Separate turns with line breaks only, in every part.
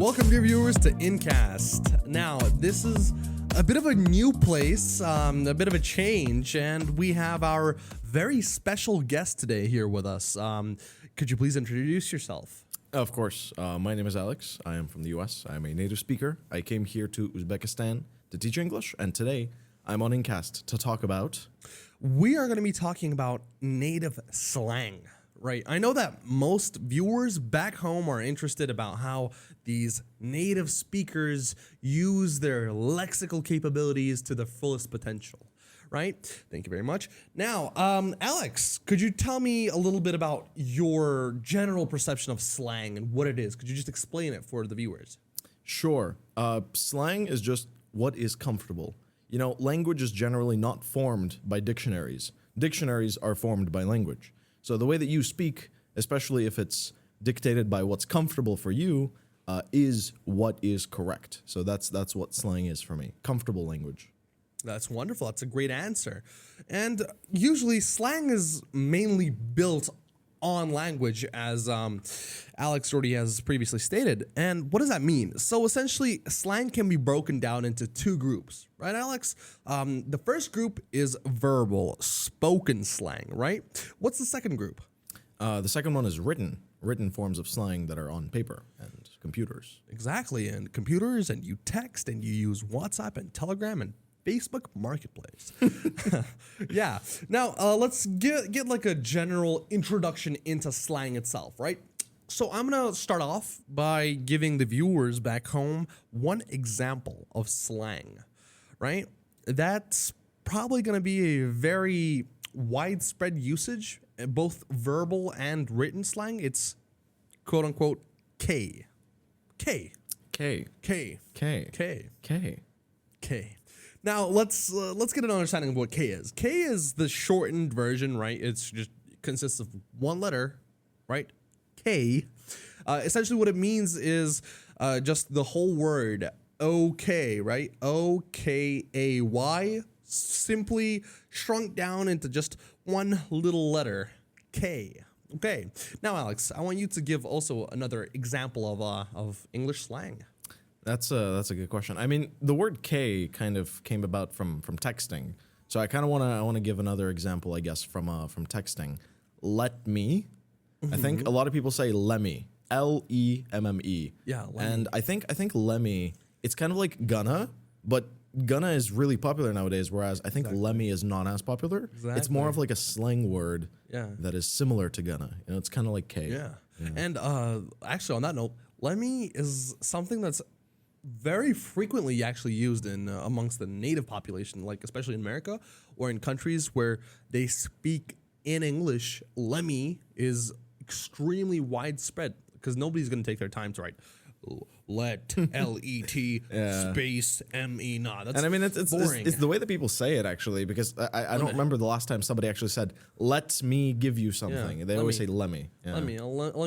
Welcome, dear viewers, to InCast. Now, this is a bit of a new place, a bit of a change, and we have our very special guest today here with us. Could you please introduce yourself?
Of course. My name is Alex. I am from the US. I'm a native speaker. I came here to Uzbekistan to teach English, and today I'm on InCast to talk about...
We are going to be talking about native slang. Right. I know that most viewers back home are interested about how these native speakers use their lexical capabilities to the fullest potential. Right. Thank you very much. Now, Alex, could you tell me a little bit about your general perception of slang and what it is? Could you just explain it for the viewers?
Sure. Slang is just what is comfortable. You know, language is generally not formed by dictionaries. Dictionaries are formed by language. So the way that you speak, especially if it's dictated by what's comfortable for you, is what is correct. So that's what slang is for me. Comfortable language.
That's wonderful. That's a great answer. And usually slang is mainly built on language, as Alex already has previously stated. And what does that mean? So essentially, slang can be broken down into two groups, right, Alex? The first group is verbal, spoken slang, right? What's the second group?
The second one is written forms of slang that are on paper and computers.
Exactly, and computers, and you text, and you use WhatsApp and Telegram and Facebook Marketplace. Yeah. Now, let's get like a general introduction into slang itself, right? So I'm going to start off by giving the viewers back home one example of slang, right? That's probably going to be a very widespread usage, both verbal and written slang. It's quote unquote K. K.
K.
K.
K.
K.
K.
K. Now let's get an understanding of what K is. K is the shortened version, right? It's just consists of one letter, right? K. Essentially, what it means is just the whole word okay, right? OKAY, simply shrunk down into just one little letter, K. Okay. Now, Alex, I want you to give also another example of English slang.
That's a good question. I mean, the word K kind of came about from texting. So I kind of want to give another example, I guess, from texting. Let me. I think a lot of people say lemmy. Lemme.
Yeah, lemmy.
And I think lemmy, it's kind of like gonna, but gonna is really popular nowadays, whereas I think lemmy is not as popular.
Exactly.
It's more of like a slang word that is similar to gonna. You know, it's kind of like K.
Yeah. And actually, on that note, lemmy is something that's very frequently actually used in amongst the native population, like especially in America or in countries where they speak in English. Lemmy is extremely widespread because nobody's going to take their time to write let L-E-T space M-E. Nah, that's
and I mean, it's
boring.
It's the way that people say it, actually, because I don't remember the last time somebody actually said, let me give you something.
Yeah,
they always say let me. Yeah.
Let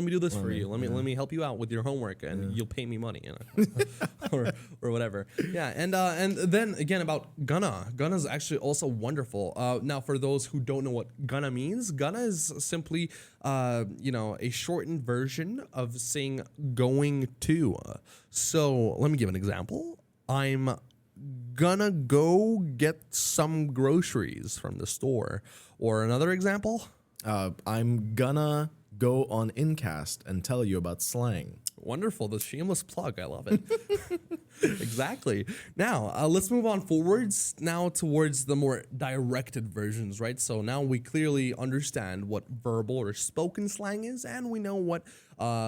me do this for you. Let me help you out with your homework, and you'll pay me money, you know, or whatever. Yeah, and then again about gonna. Gonna is actually also wonderful. Now, for those who don't know what gonna means, gonna is simply a shortened version of saying going to. So let me give an example. I'm gonna go get some groceries from the store. Or another example.
I'm gonna go on InCast and tell you about slang.
Wonderful. The shameless plug. I love it. Exactly. Now, let's move on forwards now towards the more directed versions, right? So now we clearly understand what verbal or spoken slang is, and we know what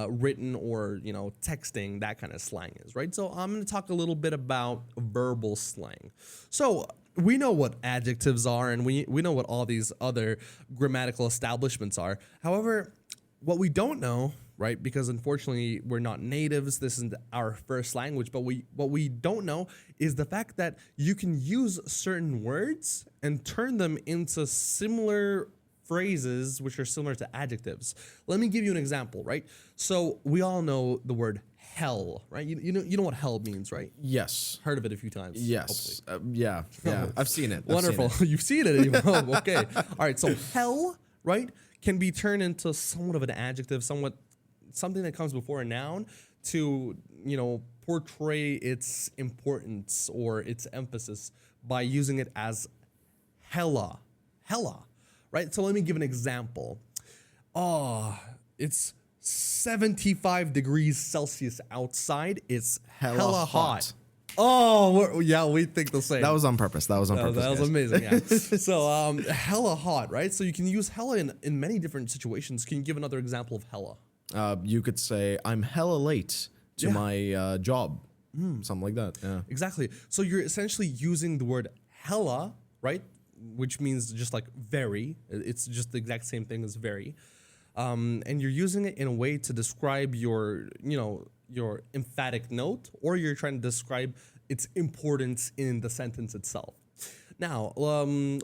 written or, texting, that kind of slang is, right? So I'm going to talk a little bit about verbal slang. So we know what adjectives are, and we know what all these other grammatical establishments are. However, what we don't know, right, because unfortunately we're not natives, this isn't our first language, but what we don't know is the fact that you can use certain words and turn them into similar phrases which are similar to adjectives. Let me give you an example, right? So we all know the word hell, right? You know what hell means, right?
Yes.
Heard of it a few times.
Yes. Yeah. I've seen it.
Wonderful. You've seen it even. Oh, okay. All right. So hell, right, can be turned into somewhat of an adjective, somewhat something that comes before a noun to, portray its importance or its emphasis by using it as hella, right? So let me give an example. Oh, it's 75 degrees Celsius outside. It's hella hot. Oh, yeah, we think the same.
That was on purpose. That was
guys. Amazing, yeah. So, hella hot, right? So you can use hella in many different situations. Can you give another example of hella?
You could say, I'm hella late to my job. Something like that, yeah.
Exactly. So you're essentially using the word hella, right? Which means just like very. It's just the exact same thing as very. And you're using it in a way to describe your emphatic note, or you're trying to describe its importance in the sentence itself. Now,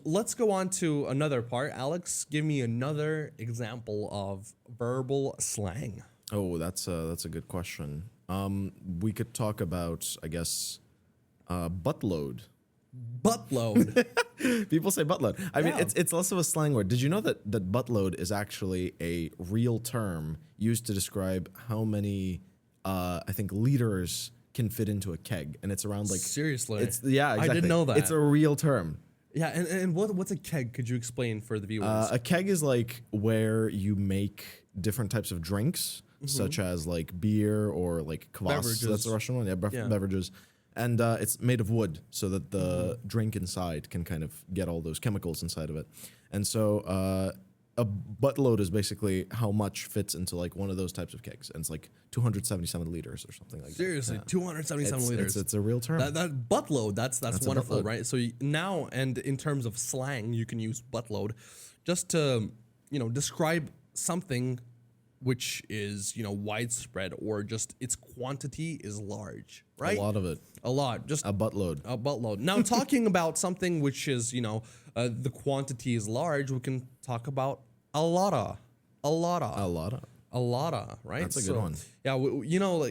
let's go on to another part. Alex, give me another example of verbal slang.
Oh, that's a good question. We could talk about, I guess, buttload.
Buttload.
People say buttload. I mean, it's less of a slang word. Did you know that buttload is actually a real term used to describe how many, I think, liters can fit into a keg, and it's around like
seriously.
Exactly.
I didn't know that.
It's a real term.
Yeah, and what's a keg? Could you explain for the viewers?
A keg is like where you make different types of drinks, such as like beer or like kvass.
Beverages.
That's the Russian one. Yeah, beverages. And it's made of wood so that the drink inside can kind of get all those chemicals inside of it. And so a buttload is basically how much fits into like one of those types of kegs. And it's like 277 liters or something like
Seriously,
that.
277 liters.
It's a real term.
That buttload, that's wonderful, right? So now, and in terms of slang, you can use buttload just to, describe something which is, widespread, or just its quantity is large, right?
A lot of it.
A lot. Just
a buttload.
A buttload. Now, talking about something which is, the quantity is large, we can talk about a lotta, right?
That's a good one.
Yeah,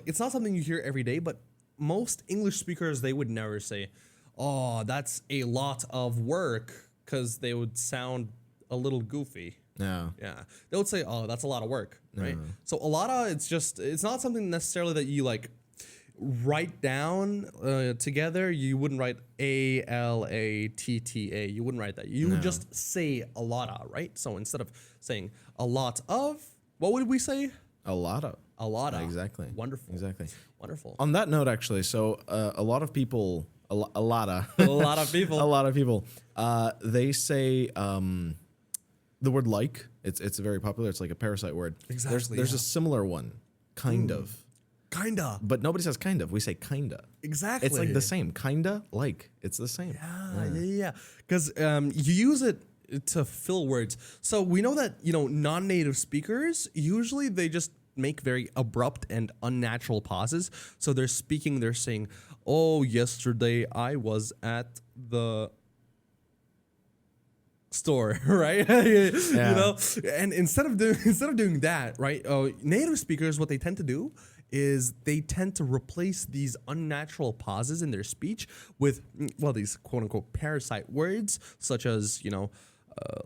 it's not something you hear every day, but most English speakers, they would never say, oh, that's a lot of work, because they would sound a little goofy.
Yeah.
Yeah. They would say, oh, that's a lot of work, right? So a lot of, it's not something necessarily that you like write down together. You wouldn't write ALATTA. You wouldn't write that. You would just say a lot, right? So instead of saying a lot of, what would we say?
A lot of.
A lot of.
Exactly.
Wonderful.
Exactly.
Wonderful.
On that note, actually, so a lot of people, a lot of people, they say the word like. It's very popular. It's like a parasite word.
Exactly.
There's a similar one, kind of.
Kinda.
But nobody says kind of. We say kinda.
Exactly.
It's like the same. Kinda, like. It's the same.
Yeah. Because you use it to fill words. So we know that, non-native speakers, usually they just make very abrupt and unnatural pauses. So they're speaking, they're saying, oh, yesterday I was at the store, right? And instead of doing that, right? Native speakers, what they tend to do is they tend to replace these unnatural pauses in their speech with, these quote unquote parasite words, such as,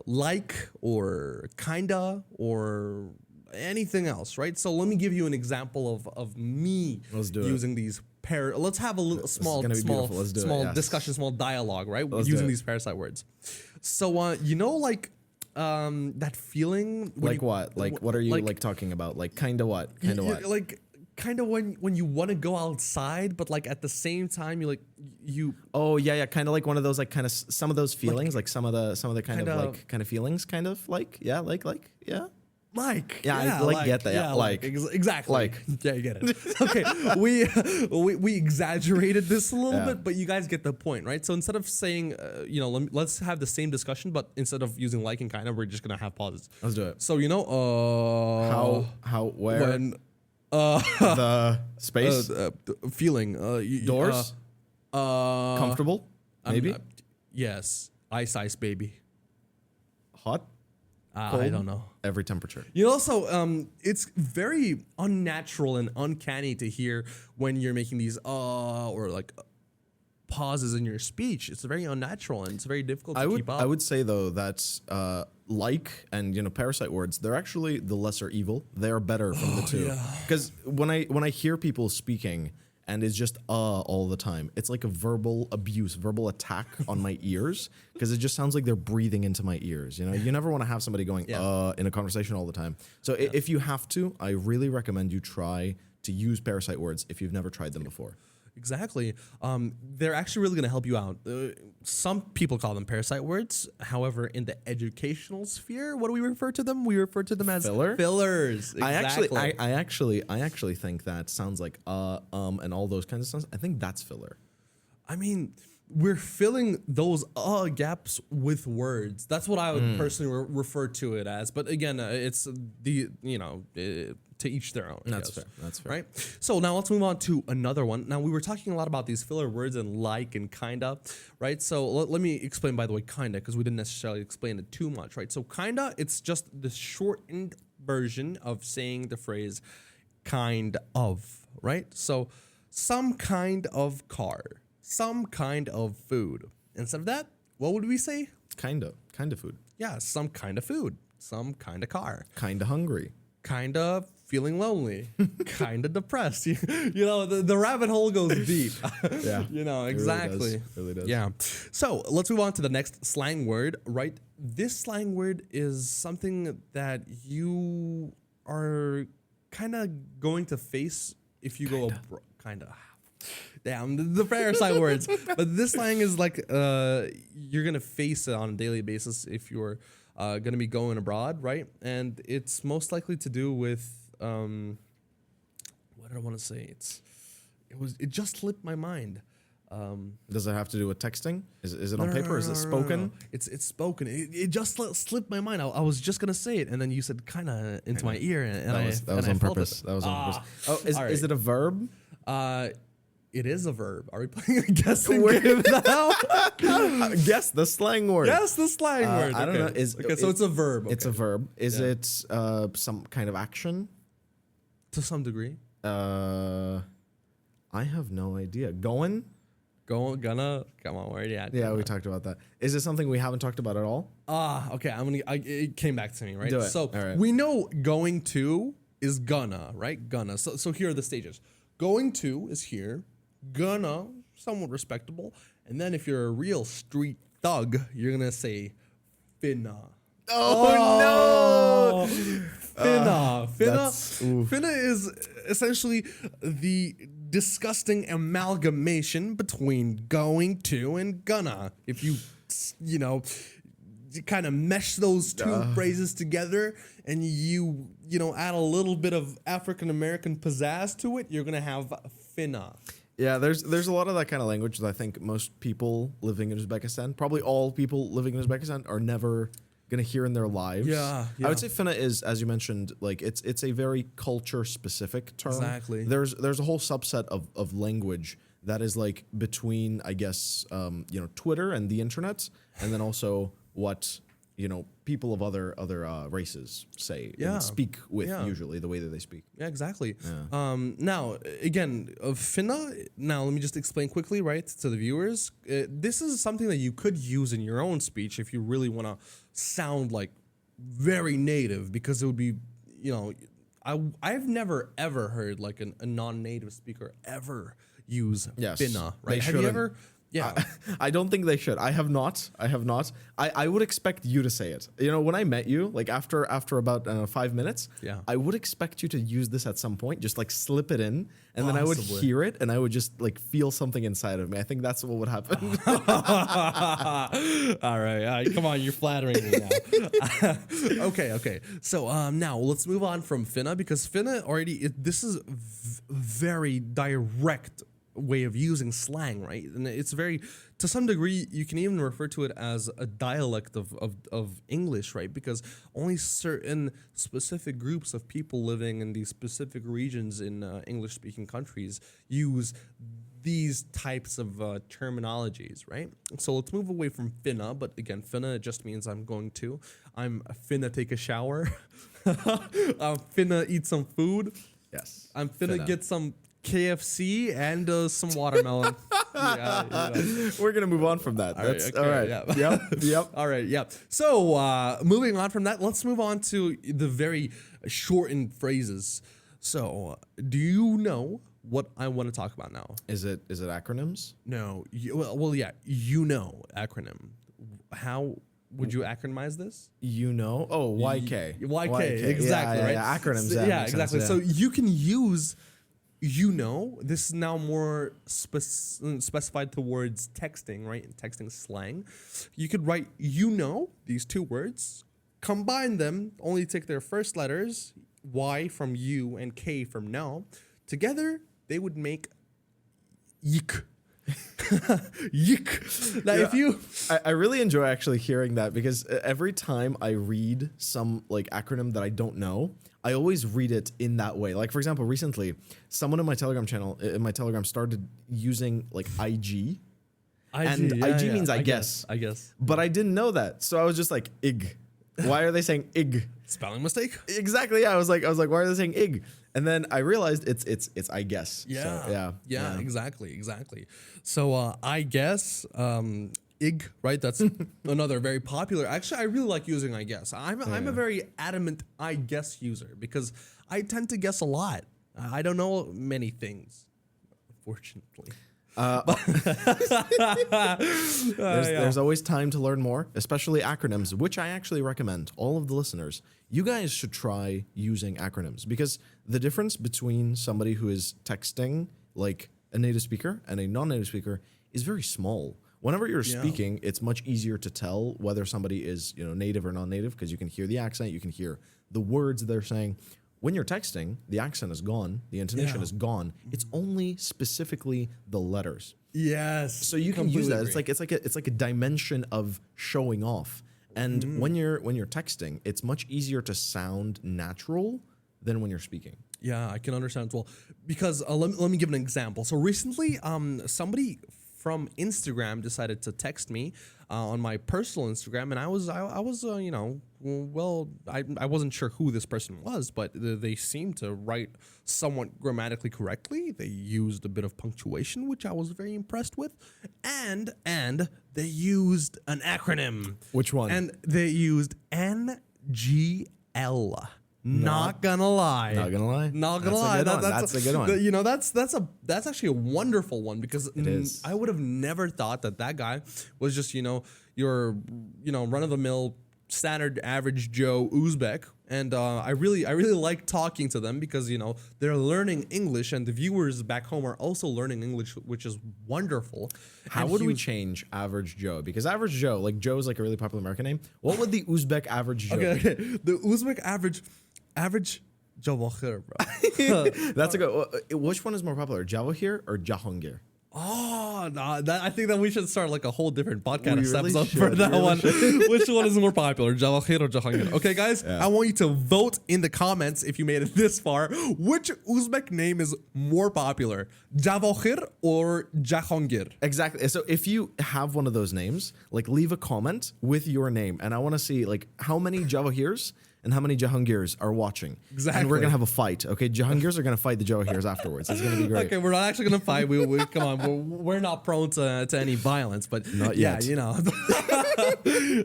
like, or kinda, or anything else, right? So let me give you an example of me using these let's have a small discussion, small dialogue, right? Using these parasite words. So that feeling
what are you talking about? Like kinda what? Kinda what?
Like kind of when you want to go outside, but like at the same time you
oh yeah kind of like one of those like kind of some of those feelings, like some of the kind of feelings, kind of like yeah like yeah. Get that. Yeah,
exactly.
Like,
yeah, you get it. Okay, we exaggerated this a little bit, but you guys get the point, right? So instead of saying, let's have the same discussion, but instead of using like and kind of, we're just gonna have pauses.
Let's do it.
So
how where
when
the space
feeling
doors comfortable maybe
yes ice baby
hot.
I don't know.
Every temperature.
Also, it's very unnatural and uncanny to hear when you're making these or like pauses in your speech. It's very unnatural and it's very difficult to keep up.
I would say though that's like and parasite words, they're actually the lesser evil. They're better from the two. Because when I hear people speaking and it's just all the time, it's like a verbal abuse, verbal attack on my ears, because it just sounds like they're breathing into my ears. You never want to have somebody going in a conversation all the time. So if you have to, I really recommend you try to use parasite words if you've never tried them before.
Exactly. They're actually really going to help you out. Some people call them parasite words. However, in the educational sphere, what do we refer to them? We refer to them as fillers. Exactly.
I actually think that sounds like and all those kinds of sounds. I think that's filler.
I mean, we're filling those gaps with words. That's what I would personally refer to it as. But again, it's to each their own.
That's fair. That's fair.
Right? So now let's move on to another one. Now, we were talking a lot about these filler words and like and kinda, right? So let me explain, by the way, kinda, because we didn't necessarily explain it too much, right? So kinda, it's just the shortened version of saying the phrase kind of, right? So some kind of car, some kind of food. Instead of that, what would we say?
Kind of food.
Yeah, some kind of food, some kind of car.
Kind of hungry.
Kind of feeling lonely, kind of depressed. The rabbit hole goes deep.
Yeah.
Exactly.
It really does.
Yeah. So let's move on to the next slang word, right? This slang word is something that you are kind of going to face if you go kind of. Damn, the parasite words. But this slang is like you're going to face it on a daily basis if you're going to be going abroad, right? And it's most likely to do with what did I want to say? It just slipped my mind.
Does it have to do with texting? Is it on paper? Is it spoken?
No. It's spoken. It just slipped my mind. I was just gonna say it, and then you said kind of into my ear, and
that was on purpose. That was on purpose. Oh, is it a verb?
It is a verb. Are we playing a guessing game now?
Guess the slang word.
Guess the slang word.
I don't know.
So it's a verb.
It's a verb. Is it some kind of action?
To some degree.
I have no idea. Gonna.
Come on, where are you at?
Yeah, we talked about that. Is it something we haven't talked about at all?
Okay. It came back to me, right?
Do it.
So we know going to is gonna, right? Gonna. So here are the stages. Going to is here. Gonna, somewhat respectable. And then if you're a real street thug, you're gonna say finna.
Oh no!
Finna is essentially the disgusting amalgamation between going to and gonna. If you kind of mesh those two phrases together and you add a little bit of African American pizzazz to it, you're gonna have finna.
Yeah, there's a lot of that kind of language that I think most people living in Uzbekistan, probably all people living in Uzbekistan, are never gonna hear in their lives.
Yeah.
I would say finna is, as you mentioned, like it's a very culture specific term.
Exactly.
There's a whole subset of language that is like between, I guess, Twitter and the internet, and then also what people of other races say and speak with usually the way that they speak.
Yeah, exactly.
Yeah.
Now, again, finna. Now, let me just explain quickly, right, to the viewers. This is something that you could use in your own speech if you really want to sound like very native, because it would be, I've never ever heard like a non-native speaker ever use finna. Right? Have you ever? Yeah,
I don't think they should. I have not. I would expect you to say it. When I met you, like after about 5 minutes, I would expect you to use this at some point, just like slip it in, and then I would hear it, and I would just like feel something inside of me. I think that's what would happen.
All right, come on, you're flattering me now. Okay. So now let's move on from finna, because finna already this is very direct way of using slang, right? And it's very, to some degree, you can even refer to it as a dialect of English, right? Because only certain specific groups of people living in these specific regions in English-speaking countries use these types of terminologies, right? So let's move away from finna, but again, finna just means I'm finna take a shower. I'm finna eat some food.
Yes.
I'm finna get some KFC and some watermelon.
We're gonna move on from that. That's all right.
Yeah.
Yep.
All right. Yeah. So moving on from that, let's move on to the very shortened phrases. So, do you know what I want to talk about now?
Is it acronyms?
No. Yeah. Acronym. How would you acronymize this?
Oh, YK.
YK. Exactly. Right.
Yeah, acronyms.
So, exactly. So you can use. This is now more specified towards texting, right? Texting slang. You could write, these two words, combine them, only take their first letters, Y from you and K from no. Together, they would make yik. Yik. Now, if you...
I really enjoy actually hearing that because every time I read some like acronym that I don't know, I always read it in that way. Like, for example, recently, someone in my Telegram channel, started using like IG. And IG means I guess.
I guess.
But I didn't know that. So I was just like, ig. Why are they saying ig?
Spelling mistake?
Exactly. Yeah. I was like, why are they saying ig? And then I realized it's I guess.
Yeah.
So,
yeah. Exactly. So I guess ig, right? That's another very popular. Actually, I really like using I guess. I'm a very adamant I guess user because I tend to guess a lot. I don't know many things, unfortunately.
There's always time to learn more, especially acronyms, which I actually recommend all of the listeners. You guys should try using acronyms because the difference between somebody who is texting like a native speaker and a non-native speaker is very small. Whenever you're speaking, it's much easier to tell whether somebody is native or non-native because you can hear the accent, you can hear the words they're saying. When you're texting, the accent is gone, the intonation is gone. It's only specifically the letters.
Yes.
So you can use that. It's like a dimension of showing off. And when you're texting, it's much easier to sound natural than when you're speaking.
Yeah, I can understand as well. Because let me give an example. So recently, somebody from Instagram decided to text me on my personal Instagram, and I wasn't sure who this person was, but they seemed to write somewhat grammatically correctly. They used a bit of punctuation, which I was very impressed with, and they used an acronym.
Which one?
And they used NGL. Not gonna lie.
Not gonna lie.
That's
a good one.
That's actually a wonderful one because I would have never thought that guy was just your run of the mill standard average Joe Uzbek, and I really like talking to them because they're learning English and the viewers back home are also learning English, which is wonderful.
How would we change average Joe? Because average Joe, like Joe is like a really popular American name. What would the Uzbek average Joe be?
Okay. The Uzbek average Jawahir, bro.
That's a good. Which one is more popular, Jawahir or Jahangir?
Oh, no, I think that we should start like a whole different podcast
really
episode
should,
for that one. Which one is more popular, Jawahir or Jahangir? Okay, guys, I want you to vote in the comments if you made it this far. Which Uzbek name is more popular, Jawahir or Jahangir?
Exactly. So if you have one of those names, like leave a comment with your name, and I want to see like how many Jawahirs and how many Jahangirs are watching.
Exactly.
And we're going to have a fight. Okay, Jahangirs are going to fight the Jawahirs afterwards. It's going to be great.
Okay, we're not actually going to fight. We come on. We're not prone to any violence, but
not yet.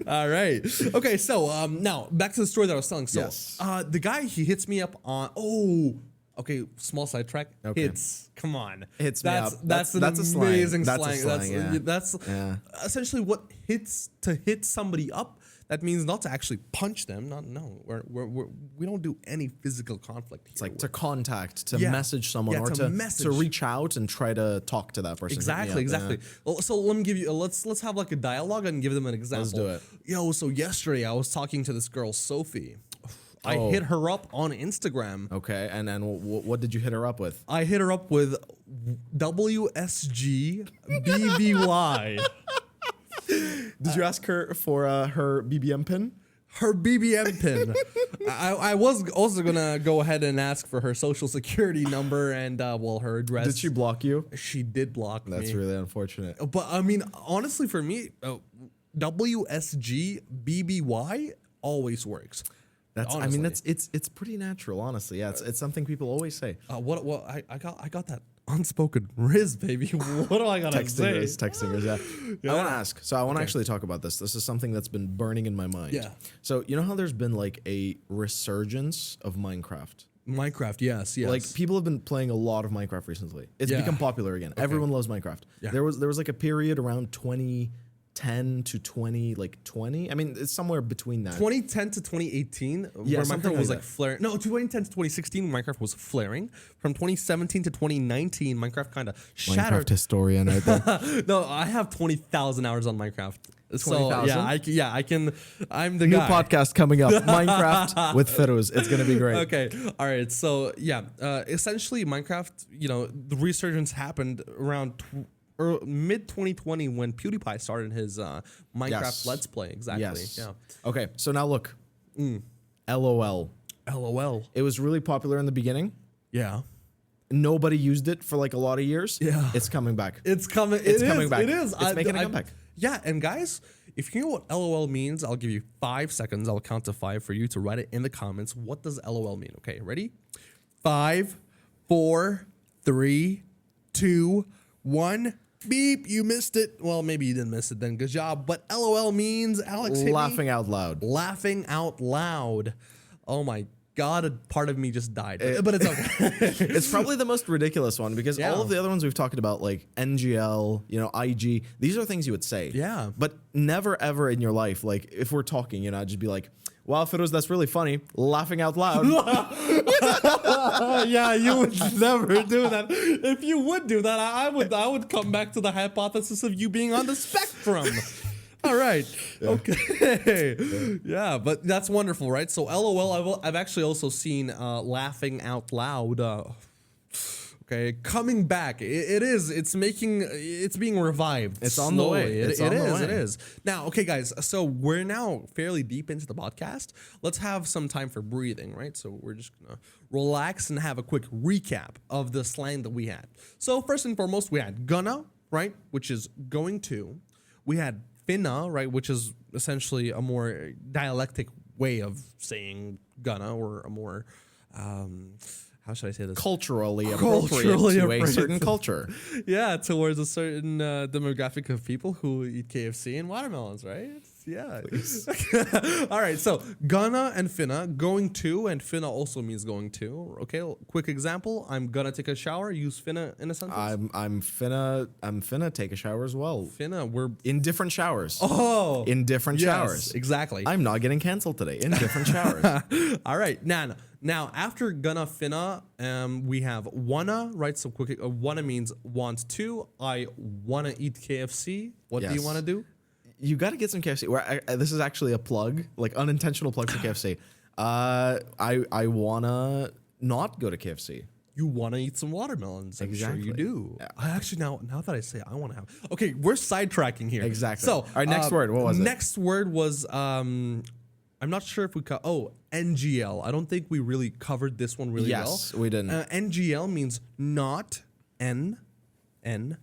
All right. Okay, so now back to the story that I was telling. So
yes.
The guy, he hits me up on, okay, small sidetrack.
Okay.
Hits. Come on.
Hits
that's,
me up.
That's an
that's
amazing
a
slang.
slang.
That's essentially what to hit somebody up. That means not to actually punch them. We don't do any physical conflict here.
It's like to contact, to message someone, or to reach out and try to talk to that person.
Exactly. Well, so let me give you. Let's have like a dialogue and give them an example.
Let's do it.
So yesterday I was talking to this girl Sophie. I hit her up on Instagram.
Okay, and then what did you hit her up with?
I hit her up with WSGBBY.
Did you ask her for her BBM pin?
Her BBM pin. I was also gonna go ahead and ask for her social security number and her address.
Did she block you?
She did block me.
That's really unfortunate.
But I mean, honestly, for me, WSGBBY always works.
It's pretty natural, honestly. Yeah, it's something people always say.
I got that. unspoken riz, baby. What do I gotta say?
Textingers, yeah. I want to ask. So I want to actually talk about this. This is something that's been burning in my mind.
Yeah.
So you know how there's been like a resurgence of Minecraft?
Minecraft, yes.
Like people have been playing a lot of Minecraft recently. It's become popular again. Everyone loves Minecraft.
Yeah.
There was like a period around 2010 to 2020. I mean, it's somewhere between that.
2010 to 2018, where Minecraft was like flaring. No, 2010 to 2016, Minecraft was flaring. From 2017 to 2019, Minecraft kind of shattered.
Minecraft historian right there.
No, I have 20,000 hours on Minecraft.
20,000?
So I can. I'm the
New
guy.
podcast coming up. Minecraft with Feruz. It's gonna be great.
Okay, all right. So yeah, essentially Minecraft. The resurgence happened around mid 2020 when PewDiePie started his Minecraft Let's Play. Exactly.
Yes.
Yeah.
Okay. So now look. LOL.
LOL.
It was really popular in the beginning.
Yeah.
Nobody used it for like a lot of years.
Yeah.
It's coming back.
It's coming.
It's coming back.
It is.
It's making a comeback.
Yeah, and guys, if you know what LOL means, I'll give you 5 seconds. I'll count to 5 for you to write it in the comments. What does LOL mean? Okay, ready? 5, 4, 3, 2, 1. Beep, you missed it. Well, maybe you didn't miss it then. Good job. But LOL means, Alex, hit me.
Laughing out loud.
Laughing out loud. Oh my God, a part of me just died. But it's okay.
It's probably the most ridiculous one because
Yeah.
all of the other ones we've talked about, like NGL, IG, these are things you would say.
Yeah.
But never ever in your life, like if we're talking, I'd just be like, wow, Feruz, that's really funny. Laughing out loud.
Yeah, you would never do that. If you would do that, I would come back to the hypothesis of you being on the spectrum. All right. Yeah. Okay. Yeah, but that's wonderful, right? So LOL, I've actually also seen laughing out loud. Okay, coming back. It's being revived.
It's on the way.
It is. Now, okay, guys. So we're now fairly deep into the podcast. Let's have some time for breathing, right? So we're just gonna relax and have a quick recap of the slang that we had. So first and foremost, we had gonna, right, which is going to. We had finna, right, which is essentially a more dialectic way of saying gonna, or a more how should I say this?
Culturally appropriate to a certain culture.
Yeah, towards a certain demographic of people who eat KFC and watermelons, right? Yeah. All right, so gonna and finna, going to, and finna also means going to. Okay, quick example. I'm gonna take a shower. Use finna in a sentence.
I'm finna take a shower as well.
Finna, we're
in different showers.
Oh,
in different showers.
Exactly.
I'm not getting canceled today. In different showers.
All right, now after gonna finna, we have wanna, right? So quick, wanna means want to. I wanna eat KFC. What do you want to do?
You got to get some KFC. This is actually a plug, like unintentional plug for KFC. I wanna not go to KFC.
You want to eat some watermelons.
Exactly.
I'm sure you do. I actually, now that I say it, I want to have. Okay, we're sidetracking here.
Exactly.
So,
all right, next word. What was it?
Next word was I'm not sure if we NGL. I don't think we really covered this one really well.
Yes, we didn't.
NGL means not.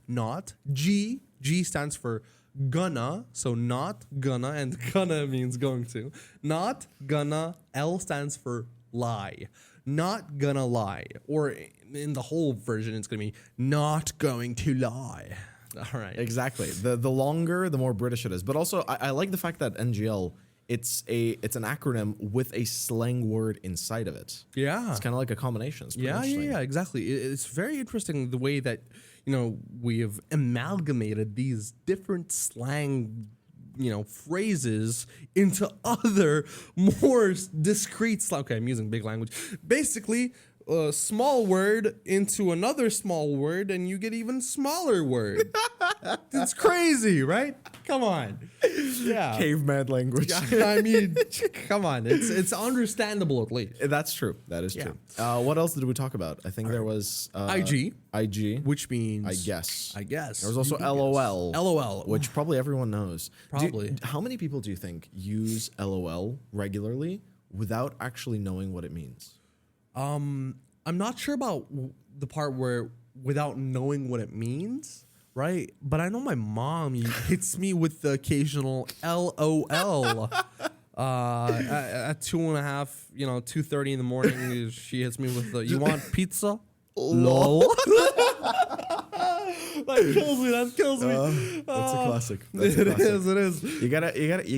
Not. G stands for gonna, so not gonna, and gonna means going to. Not gonna. L stands for lie. Not gonna lie. Or in the whole version, it's gonna be not going to lie. All right.
Exactly. The longer, the more British it is. But also, I like the fact that NGL, it's an acronym with a slang word inside of it.
Yeah.
It's kind of like a combination. It's pretty interesting.
Yeah, exactly. It's very interesting the way that, we have amalgamated these different slang, phrases into other more discrete slang. Okay, I'm using big language. Basically, a small word into another small word, and you get even smaller word. It's crazy, right? Come on. Yeah.
Caveman language.
I mean, come on. It's understandable at least.
That's true. That is true. What else did we talk about? I think there was
IG.
IG.
Which means
I guess.
There
was also LOL.
LOL.
Which probably everyone knows.
Probably.
How many people do you think use LOL regularly without actually knowing what it means?
I'm not sure about the part where without knowing what it means, right? But I know my mom hits me with the occasional LOL. At 2:30 in the morning, she hits me with the, you want pizza? Lol. That kills me. That kills me.
That's a classic. That's a
It
classic.
is. It is.
You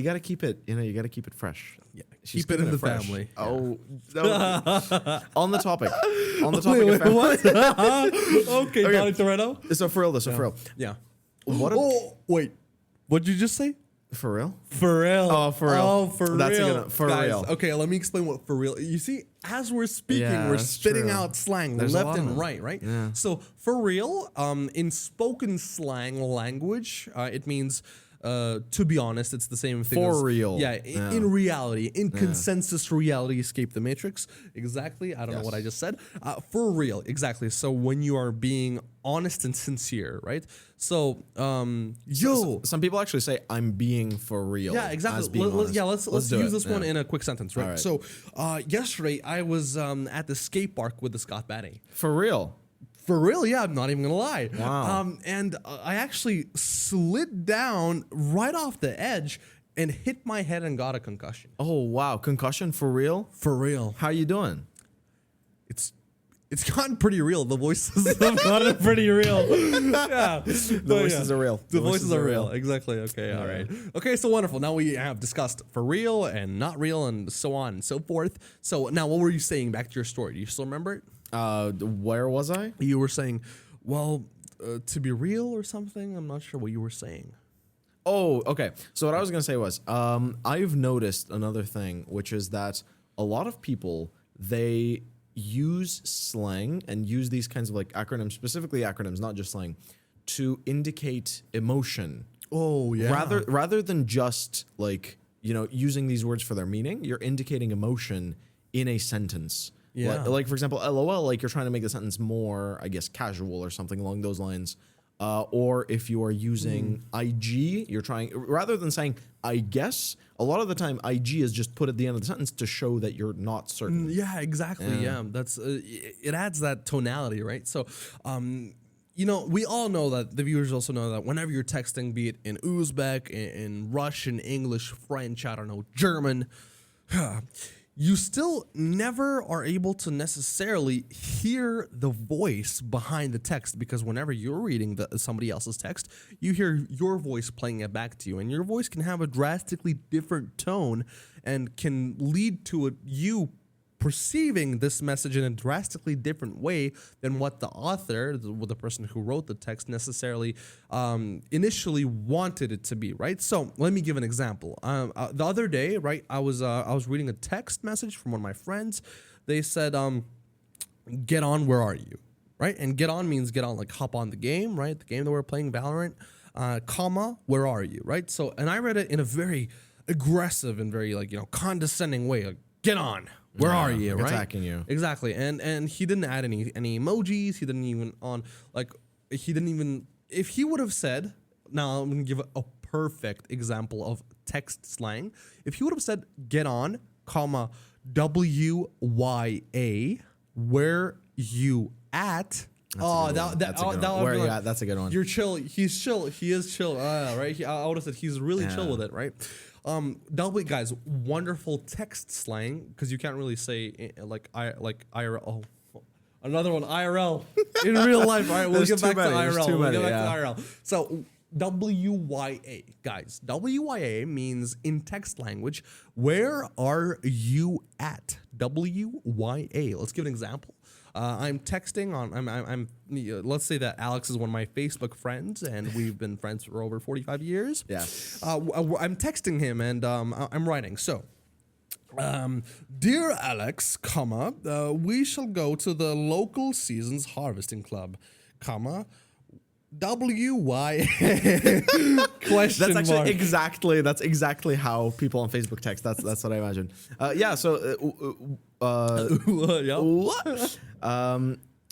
gotta keep it. You gotta keep it fresh.
Yeah,
She's
keep it in
keeping
the
fresh.
family.
Oh, no. On the topic. On the topic
Wait,
of family.
what? Okay, Donnie Toretto.
So for real, for real.
Yeah.
What?
Oh, wait. What'd you just say?
For real?
For real.
Oh, for real.
Oh, for
That's a
real.
good one. For
Guys,
real.
okay, let me explain what for real. You see, as we're speaking,
Yeah,
we're
that's
spitting
true.
out slang
There's a
left
lot of
and
them.
right, right?
Yeah.
So for real, in spoken slang language, it means to be honest, it's the same thing.
For
as,
real.
Yeah,
Yeah.
in reality, in consensus reality, escape the matrix. Exactly. I don't know what I just said. For real, exactly. So when you are being honest and sincere, right? So,
Some people actually say I'm being for real.
yeah, exactly.
as being honest.
Let's
do
use
it.
this one
Yeah.
in a quick sentence, right?
All right.
So, yesterday I was at the skate park with the Scott Batty.
For real.
For real, yeah, I'm not even gonna lie.
Wow.
And I actually slid down right off the edge and hit my head and got a concussion.
Oh wow, concussion for real?
For real,
How you doing?
it's gotten pretty real. The voices have gotten pretty real. Yeah,
The voices are real.
The voices are real. Exactly. Okay. All right. Okay. So wonderful. Now we have discussed for real and not real and so on and so forth. So now, what were you saying? Back to your story. Do you still remember it?
Where was I?
You were saying, well, to be real or something. I'm not sure what you were saying.
Oh, okay. So what I was gonna say was, I've noticed another thing, which is that a lot of people, they use slang and use these kinds of like acronyms, specifically acronyms, not just slang, to indicate emotion.
Oh yeah.
Rather than just like, using these words for their meaning, you're indicating emotion in a sentence.
Yeah.
Like for example, LOL, like you're trying to make the sentence more, I guess, casual or something along those lines. Or if you are using IG, you're trying, rather than saying I guess, a lot of the time IG is just put at the end of the sentence to show that you're not certain.
Yeah, exactly. Yeah, that's it adds that tonality, right? So, we all know that the viewers also know that whenever you're texting, be it in Uzbek, in Russian, English, French, I don't know, German, you still never are able to necessarily hear the voice behind the text, because whenever you're reading somebody else's text, you hear your voice playing it back to you, and your voice can have a drastically different tone and can lead to you perceiving this message in a drastically different way than what the author, the person who wrote the text, necessarily initially wanted it to be, right? So let me give an example. The other day, right, I was reading a text message from one of my friends. They said, "Get on, where are you?" Right, and get on means get on, like hop on the game, right? The game that we're playing, Valorant, comma, where are you, right? So, and I read it in a very aggressive and very condescending way, like, get on. Where are you?
Like
right?
attacking you.
Exactly. And he didn't add any emojis. He didn't even if he would have said, now I'm gonna give a perfect example of text slang. If he would have said get on, comma, WYA, where you at?
That's a good one. Where are you at? That's a good one.
You're chill. He's chill. He is chill. Right. I would have said he's really chill with it. Right. Guys, wonderful text slang, because you can't really say IRL. Oh, another one, IRL in real life. All right, we'll get back to IRL. We'll get back to IRL. So WYA, guys. WYA means in text language, where are you at? WYA. Let's give an example. I'm texting on. I'm. Let's say that Alex is one of my Facebook friends, and we've been friends for over 45 years.
Yeah.
I'm texting him, and I'm writing. So, dear Alex, comma, we shall go to the local seasons harvesting club, comma. WYA question
That's
mark.
actually exactly how people on Facebook text. That's what I imagine.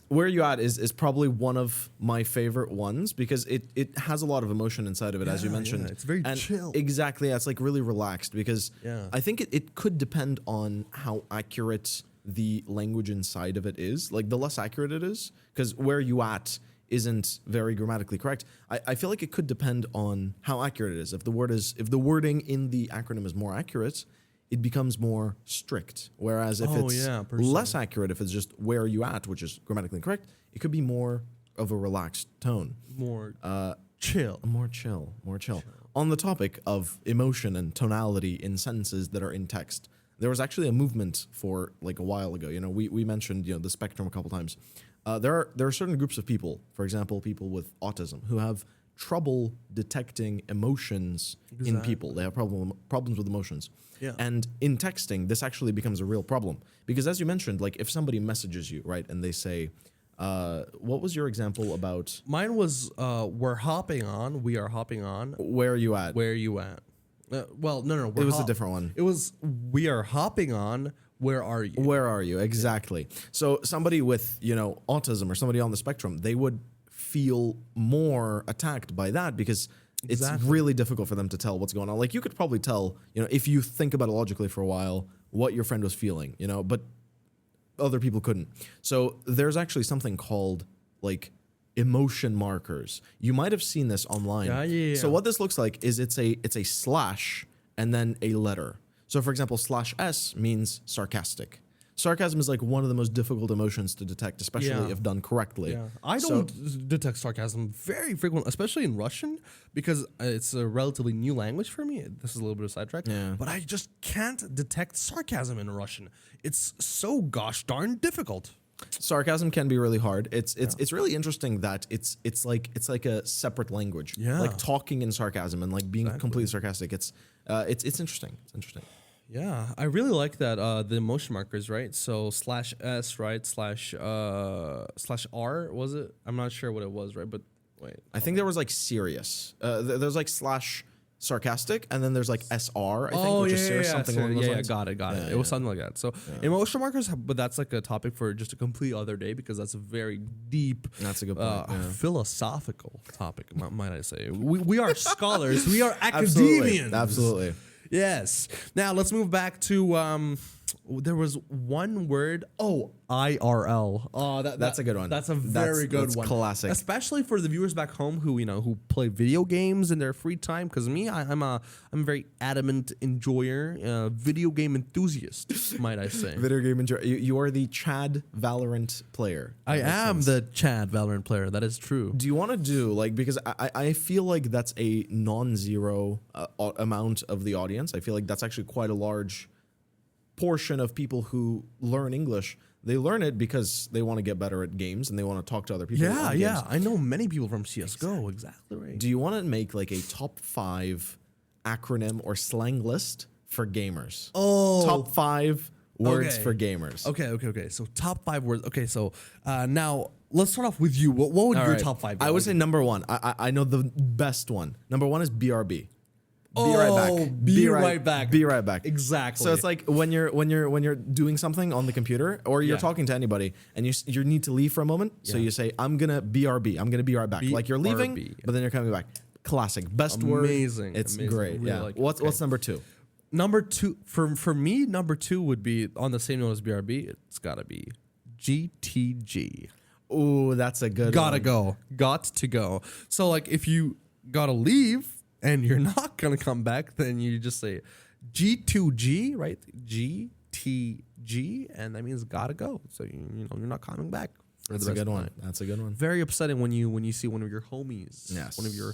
Where you at is probably one of my favorite ones, because it has a lot of emotion inside of it, as you mentioned.
Yeah, it's very chill.
Exactly, yeah, it's like really relaxed, because
Yeah.
I think it could depend on how accurate the language inside of it is. Like the less accurate it is, because where you at isn't very grammatically correct. I feel like it could depend on how accurate it is. If the wording in the acronym is more accurate, it becomes more strict. Whereas if it's less accurate, if it's just where are you at, which is grammatically correct, it could be more of a relaxed tone.
More chill.
More chill. On the topic of emotion and tonality in sentences that are in text, there was actually a movement for like a while ago. You know, we mentioned, you know, the spectrum a couple times. There are certain groups of people, for example, people with autism, who have trouble detecting emotions in people. They have problems with emotions.
Yeah.
And in texting, this actually becomes a real problem. Because as you mentioned, like if somebody messages you, right, and they say, what was your example about?
Mine was, we are hopping on.
Where are you at?
Where are you at? Well, no.
It was a different one.
It was, we are hopping on. Where are you?
Where are you? Exactly. So somebody with, you know, autism or somebody on the spectrum, they would feel more attacked by that because it's really difficult for them to tell what's going on. Like you could probably tell, you know, if you think about it logically for a while, what your friend was feeling, you know, but other people couldn't. So there's actually something called like emotion markers. You might have seen this online.
Yeah.
So what this looks like is it's a slash and then a letter. So for example, /S means sarcastic. Sarcasm is like one of the most difficult emotions to detect, especially if done correctly.
Yeah. I don't detect sarcasm very frequently, especially in Russian, because it's a relatively new language for me. This is a little bit of a sidetrack.
Yeah.
But I just can't detect sarcasm in Russian. It's so gosh darn difficult.
Sarcasm can be really hard. It's really interesting that it's like a separate language.
Yeah.
Like talking in sarcasm and like being completely sarcastic. It's interesting. It's interesting.
Yeah, I really like that the emotion markers, right? So /S, right? /R, was it? I'm not sure what it was, right? But wait,
I think there was like serious. There's like /sarcastic, and then there's like SR. I think, which is serious, something along those lines.
Got it. It was something like that. So emotion markers, but that's like a topic for just a complete other day because that's a very deep,
that's a good point.
Philosophical topic, might I say? We are scholars. We are academians.
Absolutely.
Yes. Now let's move back to there was one word. Oh, IRL. Oh, that's
a good one.
That's a very good one.
Classic.
Especially for the viewers back home who play video games in their free time. Because me, I'm a very adamant enjoyer, video game enthusiast, might I say.
Video game enjoyer. You are the Chad Valorant player.
I am the Chad Valorant player. That is true.
Do you want to do like, because I feel like that's a non-zero amount of the audience. I feel like that's actually quite a large portion of people who learn English. They learn it because they want to get better at games and they want to talk to other people.
Yeah. I know many people from CSGO. Exactly right.
Do you want to make like a top 5 acronym or slang list for gamers?
Oh,
top 5 words for gamers.
Okay. So top 5 words. Okay, so now let's start off with you. What would your top 5 be?
I would say number 1. I know the best one. Number 1 is BRB.
Be right back.
Be right back.
Exactly.
So it's like when you're doing something on the computer or you're talking to anybody and you need to leave for a moment. So you say, I'm gonna BRB. I'm gonna be right back. Like you're leaving, but then you're coming back. Classic. Best word.
Amazing.
It's great.
Really
Yeah.
like
What's number 2?
Number 2 for me. Number 2 would be on the same note as BRB. It's gotta be GTG.
Ooh, that's a good.
Got to go. So like if you gotta leave and you're not gonna come back, then you just say G2G, right? GTG, and that means gotta go. So you know you're not coming back.
That's a good one. That's a good one.
Very upsetting when you see one of your homies,
yes,
one of your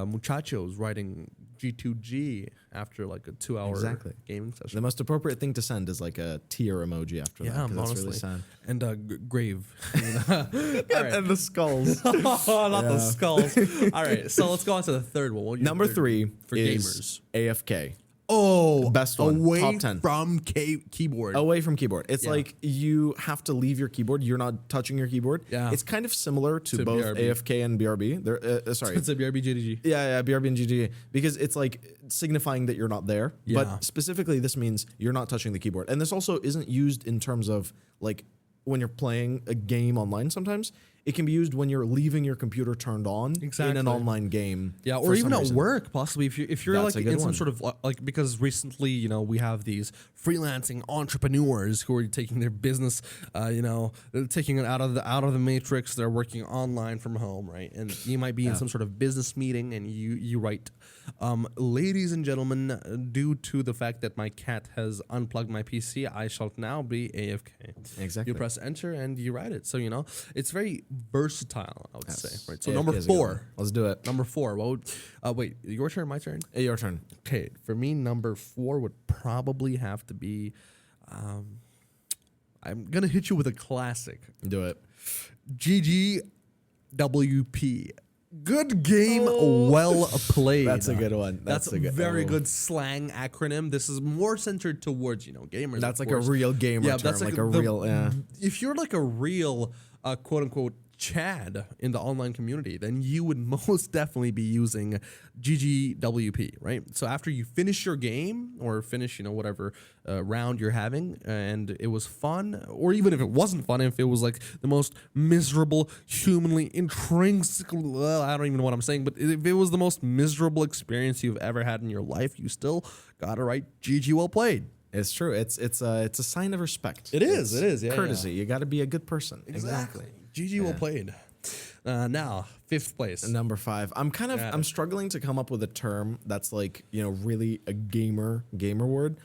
muchachos writing G2G after like a 2-hour gaming session.
The most appropriate thing to send is like a tear emoji after that.
Honestly.
That's really sad.
And grave.
And the skulls.
Not the skulls. All right, so let's go on to the third one.
Number 3
for
is
gamers.
AFK.
Oh,
best one.
Away
top 10
from keyboard.
Away from keyboard. It's like you have to leave your keyboard. You're not touching your keyboard.
Yeah.
It's kind of similar to both BRB. AFK and BRB. Sorry.
It's a BRB, GTG.
Yeah, BRB and GTG. Because it's like signifying that you're not there.
Yeah.
But specifically, this means you're not touching the keyboard. And this also isn't used in terms of like when you're playing a game online sometimes. It can be used when you're leaving your computer turned on in
Exactly.
an online game.
Yeah,
for
or even
some
at
reason.
work, possibly if you're
That's
like
a good
in some
one.
sort of like, because recently, you know, we have these freelancing entrepreneurs who are taking their business, you know, they're taking it out of the matrix. They're working online from home, right? And you might be in some sort of business meeting, and you write, ladies and gentlemen, due to the fact that my cat has unplugged my PC, I shall now be AFK.
Exactly.
You press enter and you write it. So you know, it's very versatile, I would say. Right. So
AFK
number
is a good
4.
one. Let's do it.
Number 4. What would, wait, your turn, my turn?
Hey, your turn.
Okay, for me, number 4 would probably have to be. I'm gonna hit you with a classic.
Do it.
GGWP. Good game, well played.
That's a good one.
That's
a good,
very good slang acronym. This is more centered towards, you know, gamers.
That's
of
like
course.
a real gamer term,
that's
like a real. Yeah.
If you're like a real quote unquote Chad in the online community, then you would most definitely be using GGWP, right? So after you finish your game or finish, you know, whatever round you're having, and it was fun, or even if it wasn't fun, if it was like the most miserable, humanly intrinsic, I don't even know what I'm saying, but if it was the most miserable experience you've ever had in your life, you still gotta write GG well played.
It's true. It's a sign of respect.
It is. Yeah,
courtesy. You got to be a good person.
Exactly. GG well played. Now, 5th place.
Number 5. I'm struggling to come up with a term that's like, you know, really a gamer word.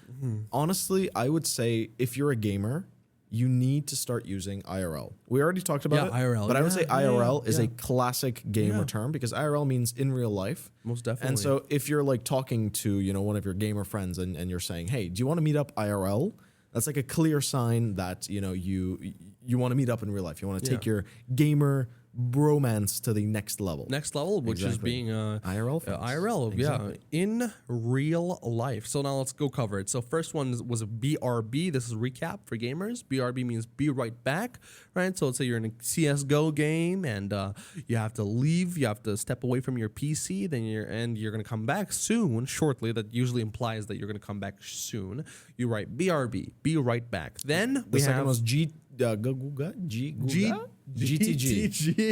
Honestly, I would say if you're a gamer, you need to start using IRL. We already talked about it,
IRL.
but I would say IRL is
yeah.
a classic gamer term because IRL means in real life.
Most definitely.
And so if you're like talking to, you know, one of your gamer friends and you're saying, hey, do you want to meet up IRL? That's like a clear sign that, you know, you want to meet up in real life. You want to take your gamer bromance to the next level.
Which is being
IRL friends.
IRL,
Exactly.
in real life. So now let's go cover it. So first one was a BRB. This is recap for gamers. BRB means be right back, right? So let's say you're in a CS:GO game and you have to leave, you have to step away from your PC, then you're going to come back soon, shortly. That usually implies that you're going to come back soon. You write BRB, be right back. Then
The second was GTG.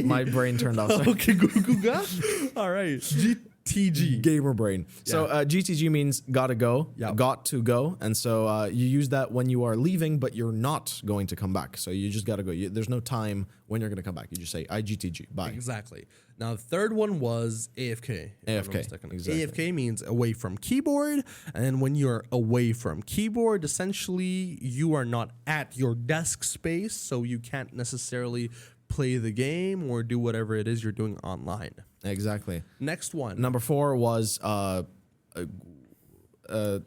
My brain turned off. Sorry.
Okay, Guga. All right, GTG.
Gamer brain. So GTG means gotta go,
Yep.
got to go, and so you use that when you are leaving, but you're not going to come back. So you just gotta go. There's no time when you're gonna come back. You just say IGTG. Bye.
Exactly. Now the third one was AFK. if I'm not
AFK,
mistaken.
exactly.
AFK means away from keyboard, and when you're away from keyboard, essentially you are not at your desk space, so you can't necessarily play the game or do whatever it is you're doing online.
Exactly.
Next one.
Number 4 was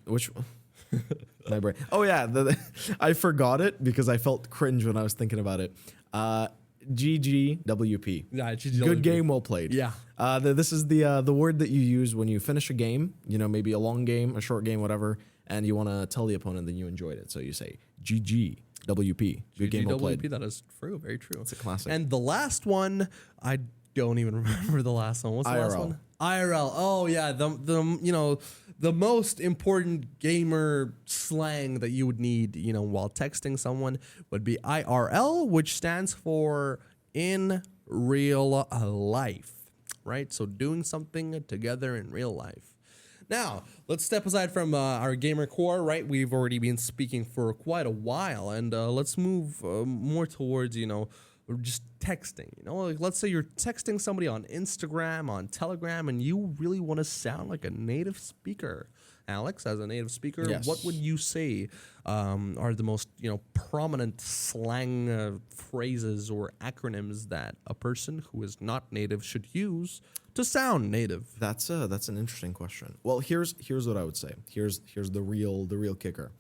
which my brain. Oh yeah, I forgot it because I felt cringe when I was thinking about it. GGWP.
Yeah, GGWP.
Good game, well played.
Yeah.
This is the word that you use when you finish a game. You know, maybe a long game, a short game, whatever, and you want to tell the opponent that you enjoyed it. So you say GGWP. Good game, well played.
That is true. Very true.
It's a classic.
And the last one, I don't even remember the last one. What's the last
IRL.
one? IRL. Oh yeah, the you know, the most important gamer slang that you would need, you know, while texting someone would be IRL, which stands for in real life, right? So doing something together in real life. Now, let's step aside from our gamer core, right? We've already been speaking for quite a while, and let's move more towards, you know, just texting. You know, like let's say you're texting somebody on Instagram, on Telegram, and you really want to sound like a native speaker. Alex, as a native speaker,
Yes.
what would you say are the most, you know, prominent slang phrases or acronyms that a person who is not native should use to sound native?
That's an interesting question. Well, here's what I would say. Here's the real kicker.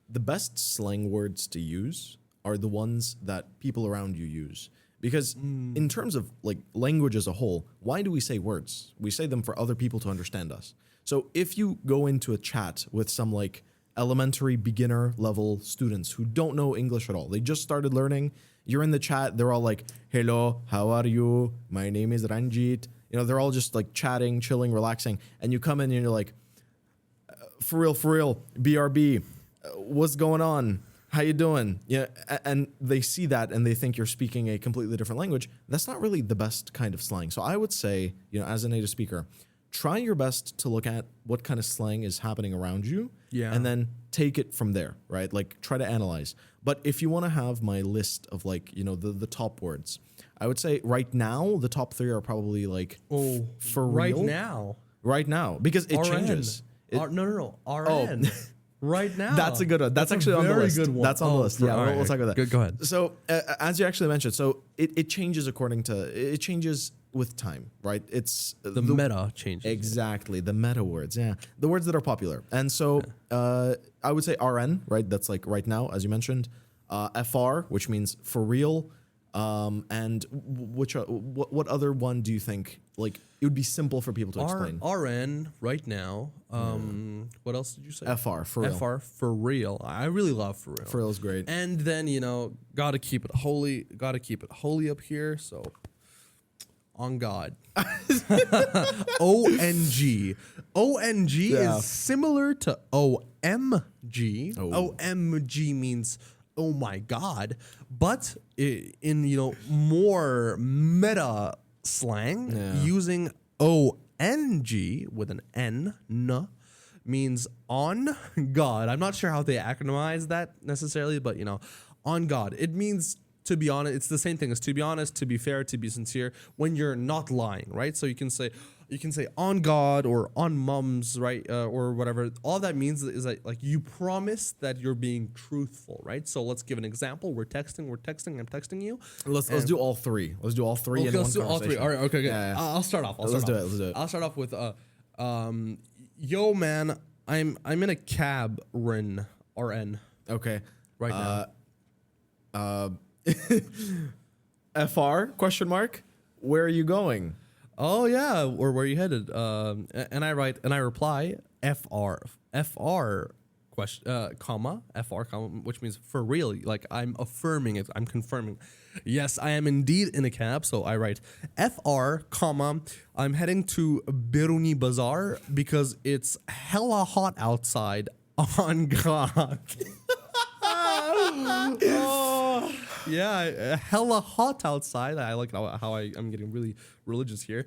The best slang words to use are the ones that people around you use. Because in terms of like language as a whole, why do we say words? We say them for other people to understand us. So if you go into a chat with some like elementary beginner level students who don't know English at all, they just started learning, you're in the chat, they're all like, hello, how are you? My name is Ranjit. You know, they're all just like chatting, chilling, relaxing. And you come in and you're like, for real, BRB, what's going on? how you doing? Yeah, and they see that and they think you're speaking a completely different language. That's not really the best kind of slang. So I would say, as a native speaker, try your best to look at what kind of slang is happening around you, and then take it from there, right? Like try to analyze. But if you want to have my list of like, the top words, I would say right now the top 3 are probably like for real. Right now, because it changes.
No. RN. Right now.
That's a good one. That's actually on the list. Good one. That's on the list. Yeah, we'll talk about that.
Go ahead.
So as you actually mentioned, so it changes it changes with time, right? It's
the meta changes.
Exactly. The meta words. Yeah. The words that are popular. And so I would say RN, right? That's like right now, as you mentioned. FR, which means for real. And what other one do you think like it would be simple for people to explain?
RN right now. What else did you say?
FR for real.
FR for real. I really love for real.
For real is great.
And then gotta keep it holy. Gotta keep it holy up here. So on God. ONG. ONG is similar to OMG. OMG means oh my God, but in more meta slang, using ONG with an N means on God. I'm not sure how they acronymize that necessarily, but on God. It means to be honest. It's the same thing as to be honest, to be fair, to be sincere. When you're not lying, right? So you can say on God or on mums, right? Or whatever. All that means is that like you promise that you're being truthful, right? So let's give an example. We're texting, I'm texting you.
Let's do all 3. Let's do all 3 in one conversation. All 3. All
right, okay, good. Yeah. I'll start off. Let's do it. I'll start off with yo man, I'm in a cab RN.
Okay.
Right now.
FR question mark, where are you going?
Oh yeah, or where are you headed? And I reply FR question comma FR comma, which means for real, like I'm affirming it, I'm confirming. Yes, I am indeed in a cab, so I write FR comma, I'm heading to Biruni Bazaar because it's hella hot outside on God. Yeah, hella hot outside. I like how I'm getting really religious here.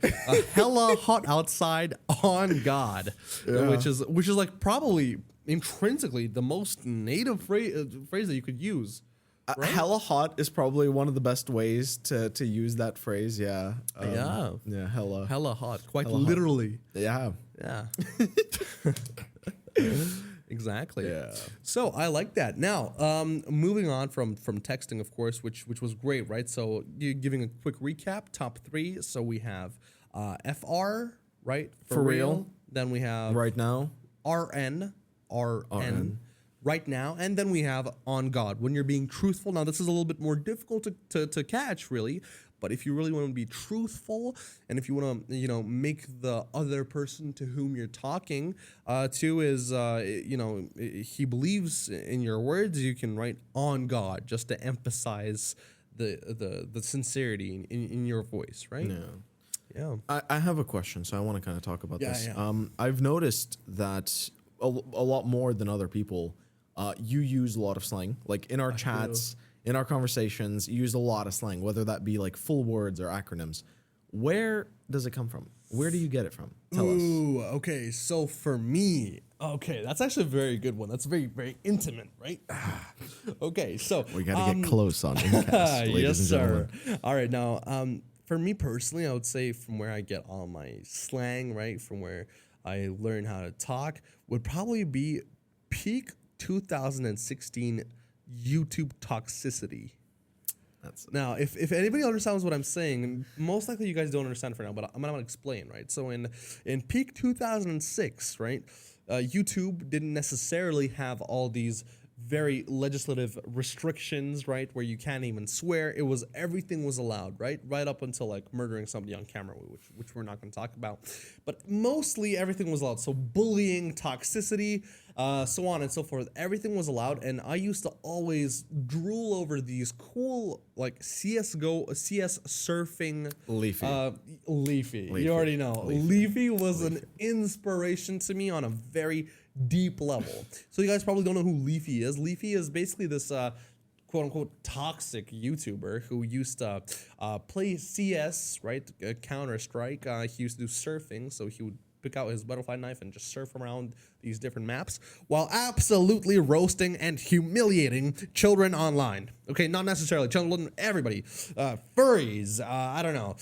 Hella hot outside on God, which is like probably intrinsically the most native phrase that you could use. Right?
Hella hot is probably one of the best ways to use that phrase. Yeah. Yeah.
Hella hot. Quite
hella
literally.
Hot.
Yeah. Exactly.
Yeah.
So I like that. Now, moving on from texting, of course, which was great, right? So giving a quick recap, top 3. So we have FR, right?
For real.
Then we have
right now.
RN. Right now. And then we have on God, when you're being truthful. Now, this is a little bit more difficult to catch, really. But if you really want to be truthful, and if you want to, make the other person to whom you're talking to is, he believes in your words, you can write on God just to emphasize the sincerity in your voice, right? Yeah.
I have a question, so I want to kind of talk about this.
Yeah.
I've noticed that a lot more than other people, you use a lot of slang, like in our chats. In our conversations, you use a lot of slang, whether that be like full words or acronyms. Where does it come from? Where do you get it from? Tell us.
Okay. So for me, that's actually a very good one. That's very, very intimate, right? Okay, so
we got to get close on InCast, ladies and gentlemen.
All right, now, for me personally, I would say from where I get all my slang, right, from where I learn how to talk, would probably be peak 2016 YouTube toxicity. Now, if anybody understands what I'm saying, most likely you guys don't understand for now, but I'm gonna explain, right? So in peak 2006, right, YouTube didn't necessarily have all these very legislative restrictions, right, where you can't even swear. Everything was allowed, right up until like murdering somebody on camera, which we're not going to talk about. But mostly everything was allowed. So bullying, toxicity, so on and so forth. Everything was allowed, and I used to always drool over these cool like CS surfing.
Leafy.
You already know. Leafy was an inspiration to me on a very deep level. So you guys probably don't know who Leafy is. Leafy is basically this quote unquote toxic YouTuber who used to play CS, right? Counter-Strike. He used to do surfing, so he would pick out his butterfly knife and just surf around these different maps while absolutely roasting and humiliating children online. Okay, not necessarily children, everybody. Furries, I don't know,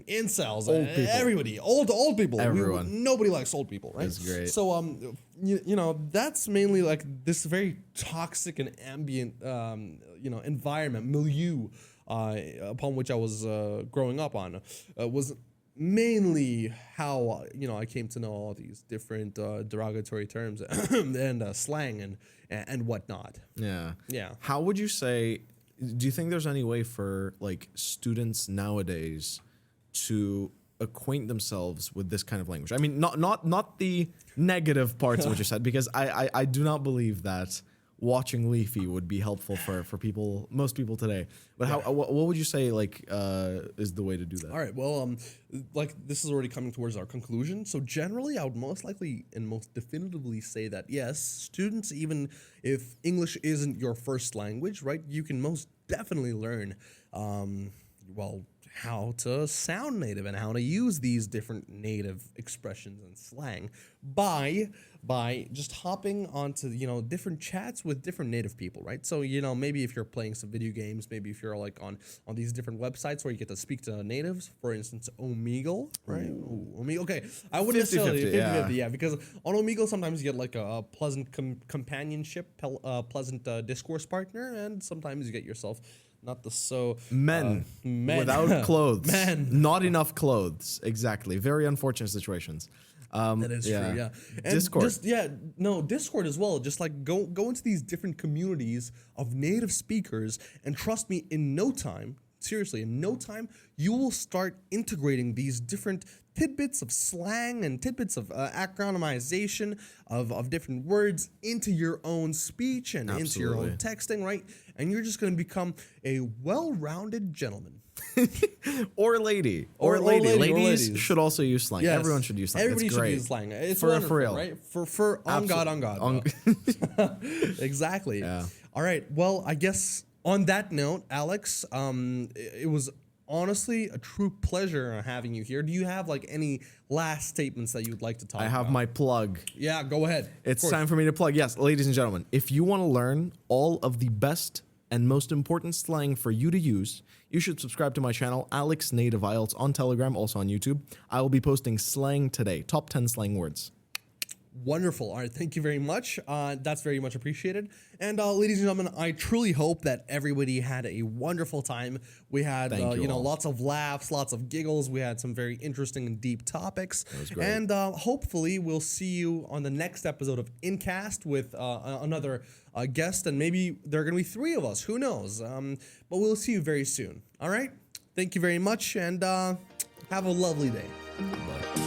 incels,
Old people.
everybody, old people.
Everyone.
Nobody likes old people, right?
That's great.
So, you know, that's mainly like this very toxic and ambient, you know, environment, milieu upon which I was growing up on, was mainly how you know I came to know all these different derogatory terms and slang and whatnot.
Yeah.
Yeah.
How would you say? Do you think there's any way for like students nowadays to acquaint themselves with this kind of language? I mean, not the negative parts of what you said, because I do not believe that watching Leafy would be helpful for people, most people today. But how what would you say like is the way to do that?
All right. Well, like this is already coming towards our conclusion. So generally, I would most likely and most definitively say that yes, students, even if English isn't your first language, right, you can most definitely learn, well, how to sound native and how to use these different native expressions and slang by just hopping onto, you know, different chats with different native people, right? So, you know, maybe if you're playing some video games, maybe if you're like on these different websites where you get to speak to natives, for instance, Omegle, right? Ooh, Omegle. Okay, I wouldn't necessarily 50-50, yeah, because on Omegle sometimes you get like a pleasant companionship, pleasant discourse partner, and sometimes you get yourself not the so
men without clothes, not enough clothes. Exactly, very unfortunate situations.
That is true, yeah. And
Discord.
Discord as well. Just like go into these different communities of native speakers, and trust me, in no time, seriously, in no time, you will start integrating these different tidbits of slang and tidbits of acronymization of different words into your own speech and into your own texting, right? And you're just going to become a well-rounded gentleman.
or lady. Ladies should also use slang. Yes. Everyone should use slang.
Everybody
it's
should
great.
use slang. It's
for
wonderful,
real.
Right? For on God. Exactly.
Yeah.
All right. Well, I guess on that note, Alex, it was honestly a true pleasure having you here. Do you have like any last statements that you would like to talk about?
I have my plug.
Yeah, go ahead.
It's time for me to plug. Yes, ladies and gentlemen, if you want to learn all of the best and most important slang for you to use, you should subscribe to my channel, Alex Native IELTS, on Telegram, also on YouTube. I will be posting slang today, top 10 slang words.
Wonderful. All right. Thank you very much. That's very much appreciated. And ladies and gentlemen, I truly hope that everybody had a wonderful time. We had, you know, lots of laughs, lots of giggles. We had some very interesting and deep topics.
That was great.
And hopefully we'll see you on the next episode of InCast with another guest. And maybe there are going to be 3 of us. Who knows? But we'll see you very soon. All right. Thank you very much. And have a lovely day.
Bye.